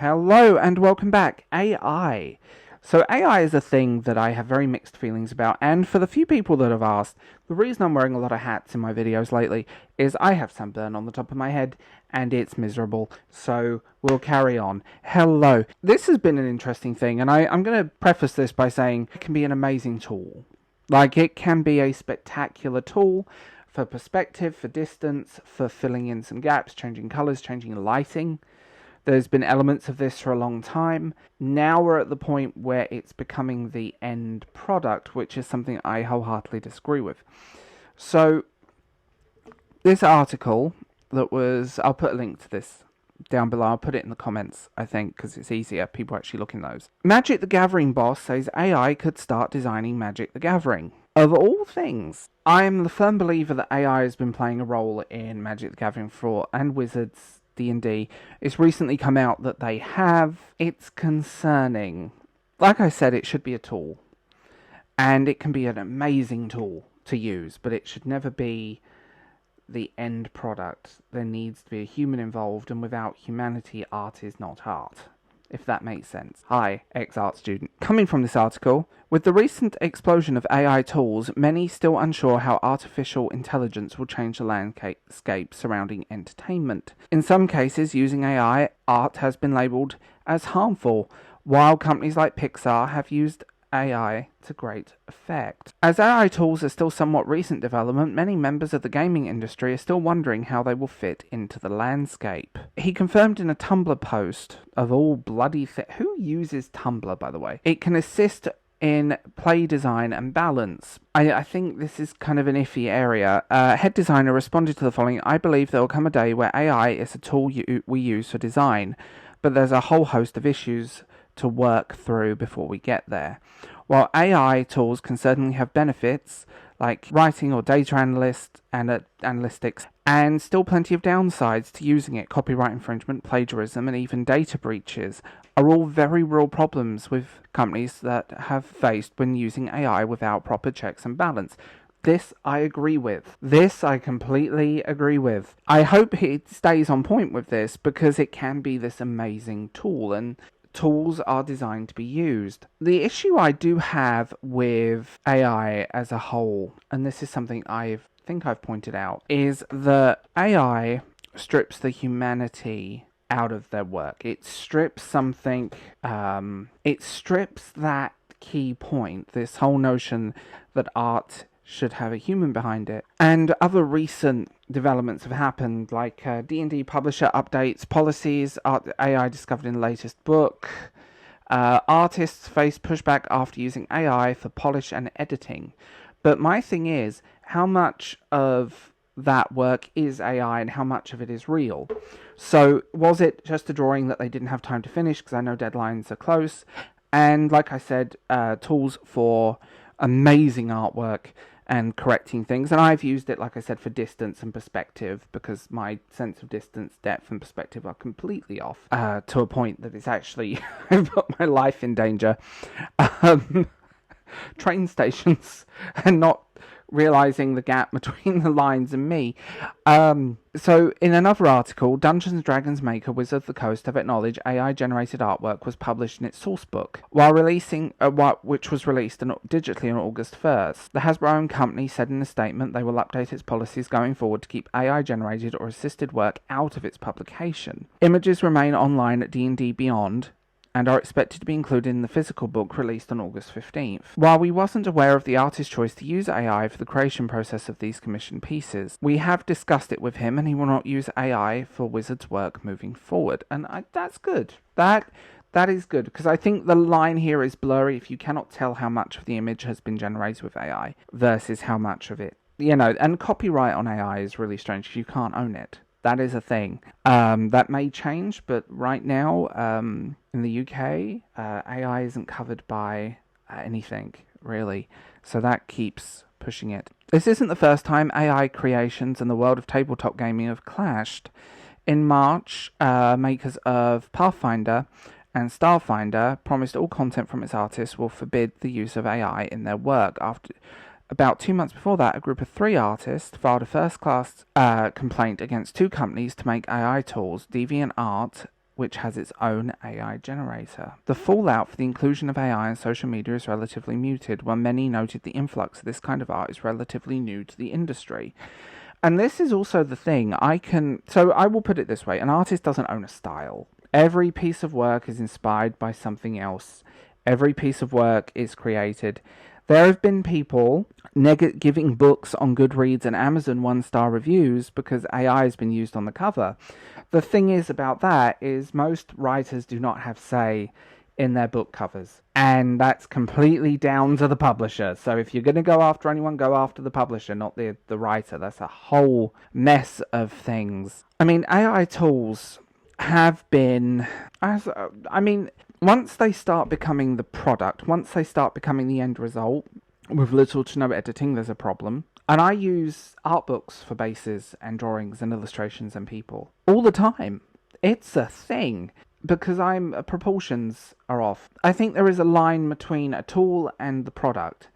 Hello and welcome back. AI. So AI is a thing that I have very mixed feelings about, and for the few people that have asked, the reason I'm wearing a lot of hats in my videos lately is I have sunburn on the top of my head and it's miserable, so we'll carry on. Hello. This has been an interesting thing, and I'm going to preface this by saying it can be an amazing tool. Like, it can be a spectacular tool for perspective, for distance, for filling in some gaps, changing colours, changing lighting. There's been elements of this for a long time. Now we're at the point where it's becoming the end product, which is something I wholeheartedly disagree with. So, this article that was... I'll put a link to this down below. I'll put it in the comments, I think, because it's easier. People actually look in those. Magic the Gathering boss says AI could start designing Magic the Gathering. Of all things, I am the firm believer that AI has been playing a role in Magic the Gathering and Wizards D&D. It's recently come out that they have. It's concerning. Like I said, it should be a tool. And it can be an amazing tool to use, but it should never be the end product. There needs to be a human involved, and without humanity, art is not art. If that makes sense. Hi, ex-art student. Coming from this article, with the recent explosion of AI tools, many still unsure how artificial intelligence will change the landscape surrounding entertainment. In some cases, using AI, art has been labelled as harmful, while companies like Pixar have used AI to great effect. As AI tools are still somewhat recent development, many members of the gaming industry are still wondering how they will fit into the landscape. He confirmed in a Tumblr post of all bloody who uses Tumblr, by the way? It can assist in play design and balance. I think this is kind of an iffy area. Head designer responded to the following: I believe there will come a day where AI is a tool we use for design, but there's a whole host of issues to work through before we get there. While AI tools can certainly have benefits, like writing or data analytics, and still plenty of downsides to using it, copyright infringement, plagiarism, and even data breaches, are all very real problems with companies that have faced when using AI without proper checks and balance. This I agree with. This I completely agree with. I hope it stays on point with this, because it can be this amazing tool, and tools are designed to be used. The issue I do have with AI as a whole, and this is something I think I've pointed out, is that AI strips the humanity out of their work. It strips something, it strips that key point, this whole notion that art should have a human behind it. And other recent developments have happened, like D&D publisher updates policies, AI discovered in the latest book. Artists face pushback after using AI for polish and editing. But my thing is, how much of that work is AI and how much of it is real? So, was it just a drawing that they didn't have time to finish, because I know deadlines are close? And like I said, tools for amazing artwork and correcting things, and I've used it, like I said, for distance and perspective, because my sense of distance, depth, and perspective are completely off, to a point that it's actually put my life in danger. Train stations, and not realising the gap between the lines and me. So, in another article, Dungeons & Dragons maker Wizards of the Coast have acknowledged AI-generated artwork was published in its source book, while releasing which was released digitally on August 1st. The Hasbro company said in a statement they will update its policies going forward to keep AI-generated or assisted work out of its publication. Images remain online at D&D Beyond, and are expected to be included in the physical book released on August 15th. While we wasn't aware of the artist's choice to use AI for the creation process of these commissioned pieces, we have discussed it with him, and he will not use AI for Wizard's work moving forward. And that's good. That is good, because I think the line here is blurry if you cannot tell how much of the image has been generated with AI versus how much of it, and copyright on AI is really strange if you can't own it. That is a thing. That may change, but right now, in the UK, AI isn't covered by anything, really. So that keeps pushing it. This isn't the first time AI creations and the world of tabletop gaming have clashed. In March, makers of Pathfinder and Starfinder promised all content from its artists will forbid the use of AI in their work. About 2 months before that, a group of 3 artists filed a first-class complaint against 2 companies to make AI tools, DeviantArt which has its own AI generator. The fallout for the inclusion of AI in social media is relatively muted, while many noted the influx of this kind of art is relatively new to the industry. And this is also the thing, so I will put it this way, an artist doesn't own a style. Every piece of work is inspired by something else. Every piece of work is created. There have been people giving books on Goodreads and Amazon 1-star reviews because AI has been used on the cover. The thing is about that is most writers do not have say in their book covers. And that's completely down to the publisher. So if you're going to go after anyone, go after the publisher, not the writer. That's a whole mess of things. I mean, AI tools have been... once they start becoming the product, once they start becoming the end result, with little to no editing, there's a problem. And I use art books for bases and drawings and illustrations and people all the time. It's a thing. Because proportions are off. I think there is a line between a tool and the product.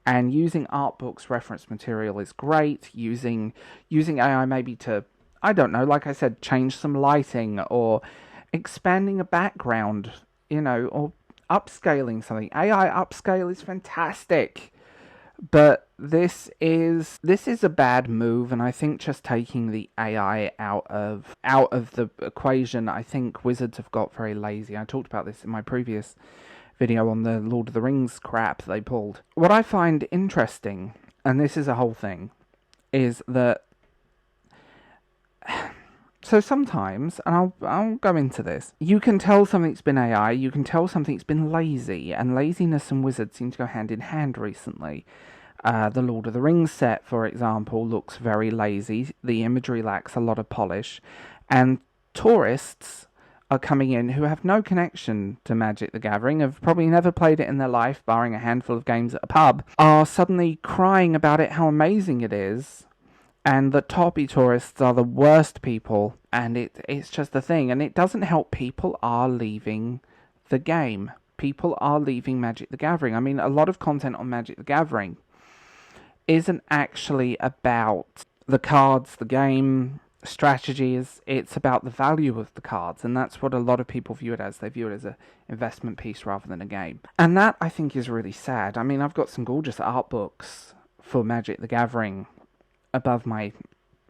And using art books reference material is great. Using AI maybe to, I don't know, like I said, change some lighting or expanding a background, or upscaling something. AI upscale is fantastic. But this is a bad move, and I think just taking the AI out of the equation, I think Wizards have got very lazy. I talked about this in my previous video on the Lord of the Rings crap they pulled. What I find interesting, and this is a whole thing, is that so sometimes, and I'll go into this, you can tell something's been AI, you can tell something's been lazy, and laziness and Wizards seem to go hand in hand recently. The Lord of the Rings set, for example, looks very lazy. The imagery lacks a lot of polish. And tourists are coming in who have no connection to Magic the Gathering, have probably never played it in their life, barring a handful of games at a pub, are suddenly crying about it, how amazing it is, and that toppy tourists are the worst people, and it's just a thing. And it doesn't help. People are leaving the game. People are leaving Magic the Gathering. I mean, a lot of content on Magic the Gathering isn't actually about the cards, the game, strategies. It's about the value of the cards, and that's what a lot of people view it as. They view it as an investment piece rather than a game. And that, I think, is really sad. I mean, I've got some gorgeous art books for Magic the Gathering above my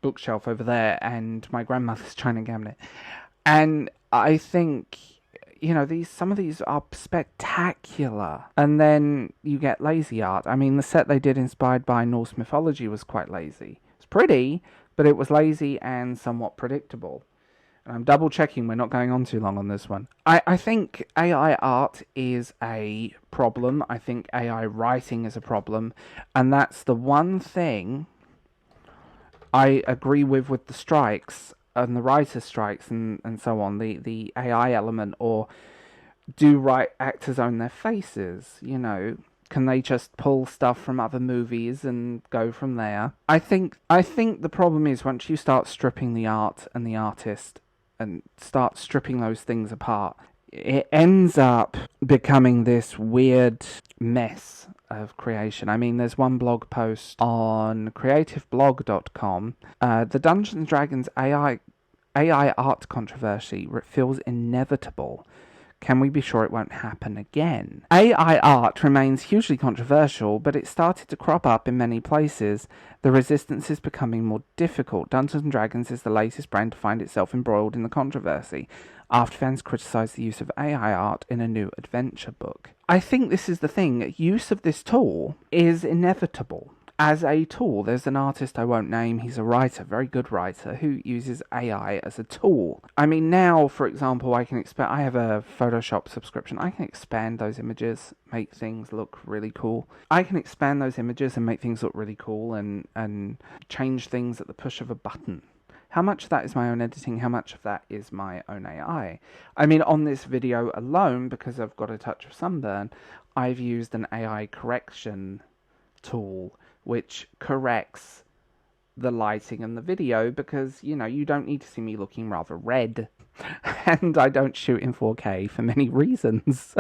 bookshelf over there, and my grandmother's China cabinet. And I think, some of these are spectacular. And then you get lazy art. I mean, the set they did inspired by Norse mythology was quite lazy. It's pretty, but it was lazy and somewhat predictable. And I'm double checking we're not going on too long on this one. I think AI art is a problem. I think AI writing is a problem. And that's the one thing I agree with the strikes and the writer's strikes and so on, the AI element, or do actors own their faces? Can they just pull stuff from other movies and go from there? I think the problem is once you start stripping the art and the artist and start stripping those things apart, it ends up becoming this weird mess of creation. I mean, there's one blog post on creativeblog.com. The Dungeons and Dragons AI art controversy feels inevitable. Can we be sure it won't happen again? AI art remains hugely controversial, but it started to crop up in many places. The resistance is becoming more difficult. Dungeons & Dragons is the latest brand to find itself embroiled in the controversy, after fans criticised the use of AI art in a new adventure book. I think this is the thing. Use of this tool is inevitable. As a tool, there's an artist I won't name, he's a writer, very good writer, who uses AI as a tool. I mean, now, for example, I have a Photoshop subscription. I can expand those images, make things look really cool. I can expand those images and make things look really cool and change things at the push of a button. How much of that is my own editing? How much of that is my own AI? I mean, on this video alone, because I've got a touch of sunburn, I've used an AI correction tool which corrects the lighting and the video, because, you don't need to see me looking rather red. And I don't shoot in 4K for many reasons.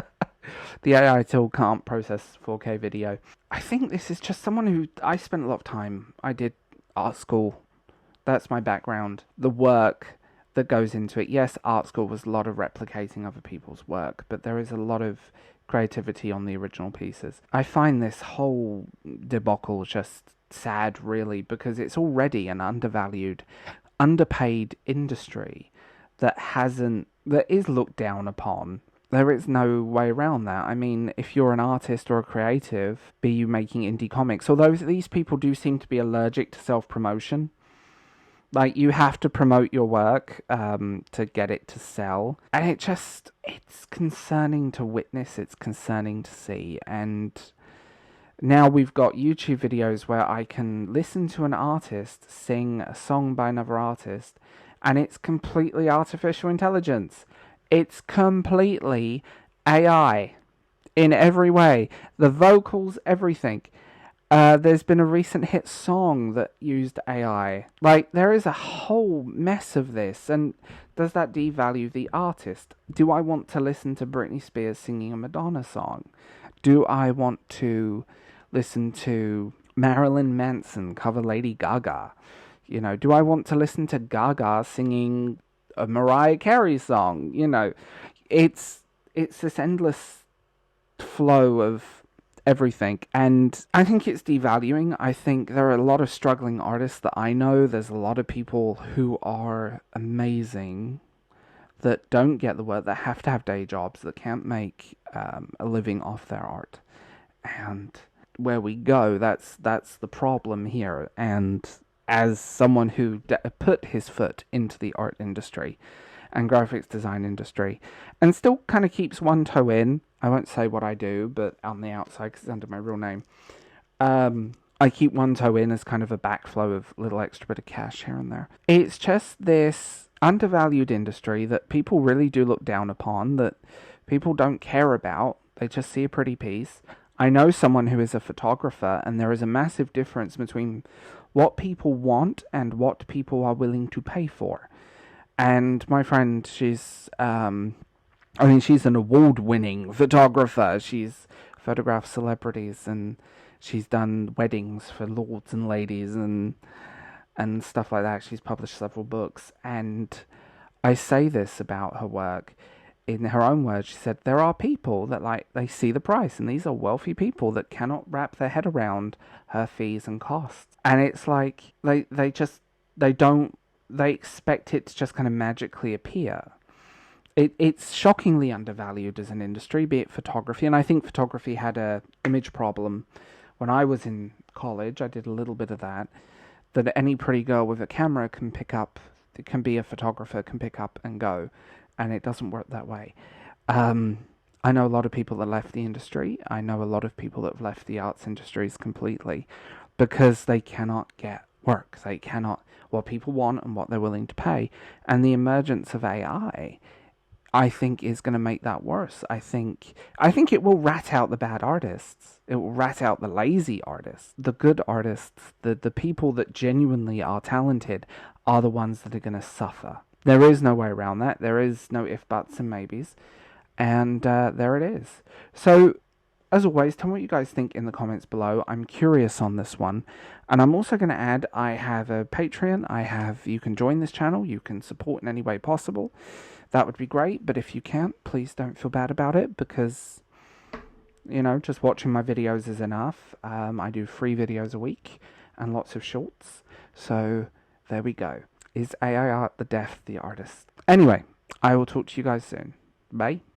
The AI tool can't process 4K video. I think this is just someone who... I spent a lot of time. I did art school. That's my background. The work that goes into it. Yes, art school was a lot of replicating other people's work, but there is a lot of creativity on the original pieces. I find this whole debacle just sad, really, because it's already an undervalued, underpaid industry that is looked down upon. There is no way around that. I mean, if you're an artist or a creative, be you making indie comics, although these people do seem to be allergic to self-promotion. Like, you have to promote your work to get it to sell. And it's concerning to witness, it's concerning to see. And now we've got YouTube videos where I can listen to an artist sing a song by another artist, and it's completely artificial intelligence. It's completely AI in every way. The vocals, everything. There's been a recent hit song that used AI. Like, there is a whole mess of this, and does that devalue the artist? Do I want to listen to Britney Spears singing a Madonna song? Do I want to listen to Marilyn Manson cover Lady Gaga? You know, do I want to listen to Gaga singing a Mariah Carey song? You know, it's this endless flow of everything, and I think it's devaluing. I think there are a lot of struggling artists that I know. There's a lot of people who are amazing that don't get the work, that have to have day jobs, that can't make a living off their art. And where we go, that's the problem here. And as someone who put his foot into the art industry and graphics design industry, and still kind of keeps one toe in. I won't say what I do, but on the outside, because it's under my real name, I keep one toe in as kind of a backflow of little extra bit of cash here and there. It's just this undervalued industry that people really do look down upon, that people don't care about. They just see a pretty piece. I know someone who is a photographer, and there is a massive difference between what people want and what people are willing to pay for. And my friend, she's an award-winning photographer. She's photographed celebrities, and she's done weddings for lords and ladies and stuff like that. She's published several books, and I say this about her work. In her own words, she said, there are people that, like, they see the price, and these are wealthy people that cannot wrap their head around her fees and costs. And it's like, they expect it to just kind of magically appear. It's shockingly undervalued as an industry, be it photography. And I think photography had a image problem when I was in college. I did a little bit of that any pretty girl with a camera can pick up, can be a photographer, can pick up and go. And it doesn't work that way. I know a lot of people that left the industry. I know a lot of people that have left the arts industries completely because they cannot get work. They cannot, what people want and what they're willing to pay. And the emergence of AI, I think, is going to make that worse. I think it will rat out the bad artists. It will rat out the lazy artists. The good artists, the people that genuinely are talented, are the ones that are going to suffer. There is no way around that. There is no if, buts, and maybes. And there it is. So, as always, tell me what you guys think in the comments below. I'm curious on this one. And I'm also going to add, I have a Patreon. You can join this channel. You can support in any way possible. That would be great. But if you can't, please don't feel bad about it. Because, you know, just watching my videos is enough. I do 3 videos a week and lots of shorts. So, there we go. Is AI art the death of the artist? Anyway, I will talk to you guys soon. Bye.